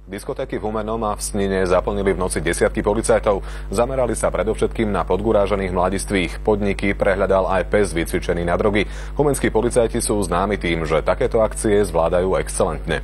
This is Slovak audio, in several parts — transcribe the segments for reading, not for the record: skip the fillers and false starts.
Diskotéky v Humennom a v Snine zaplnili v noci desiatky policajtov. Zamerali sa predovšetkým na podgurážených mladistvých. Podniky prehľadal aj pes vycvičený na drogy. Humenskí policajti sú známi tým, že takéto akcie zvládajú excelentne.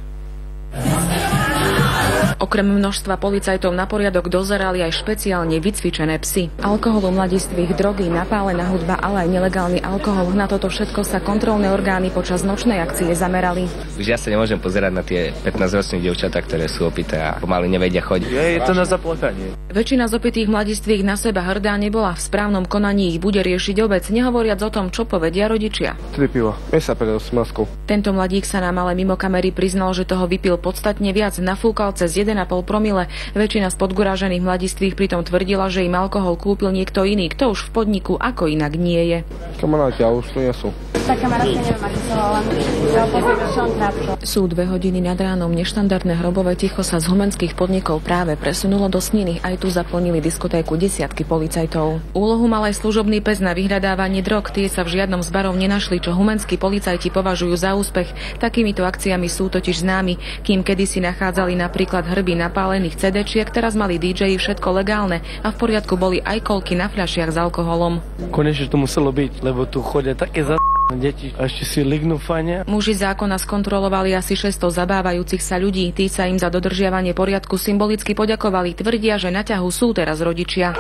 Okrem množstva policajtov na poriadok dozerali aj špeciálne vycvičené psy. Alkohol u mladistvých, drogy, napálená hudba, ale aj nelegálny alkohol. Na toto všetko sa kontrolné orgány počas nočnej akcie zamerali. Už ja sa nemôžem pozerať na tie 15-ročné dievčatá, ktoré sú opité a pomaly nevedia chodiť. Je to na zaplakanie. Väčšina z opitých mladistvých na seba hrdá nebola. V správnom konaní ich bude riešiť obec, nehovoriac o tom, čo povedia rodičia. 3 piva. Sa predal s maskou. Tento mladík sa nám ale mimo kamery priznal, že toho vypil podstatne viac, nafúkal cez 1,5 promile. Väčšina z podgurážených mladistvých pritom tvrdila, že im alkohol kúpil niekto iný, kto už v podniku ako inak nie je. Kamaráti, ale už to nie sú. Sú 2 hodiny nad ránom. Neštandardné hrobové ticho sa z humenských podnikov práve presunulo do Sniny. Aj tu zaplnili diskotéku desiatky policajtov. Úlohu mal aj služobný pes na vyhľadávanie drog. Tie sa v žiadnom z barov nenašli, čo humenskí policajti považujú za úspech. Takýmito akciami sú totiž známi. Kým kedysi nachádzali napríklad hrby napálených CD-čiek, teraz mali DJ všetko legálne a v poriadku boli aj kolky na fľašiach s alkoholom. Konečne to muselo byť, lebo tu chodia také deti a ešte si lignú fajne. Muži zákona skontrolovali asi 600 zabávajúcich sa ľudí. Tí sa im za dodržiavanie poriadku symbolicky poďakovali. Tvrdia, že na ťahu sú teraz rodičia.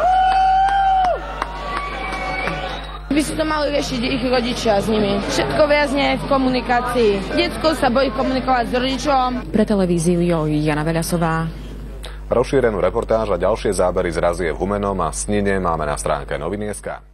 By si to mali riešiť ich rodičia s nimi. Všetko viazne v komunikácii. Decko sa bojí komunikovať s rodičom. Pre televíziu Jana Veľasová. Rozšírenú reportáž a ďalšie zábery z razie v Humennom a Snine máme na stránke noviny.sk.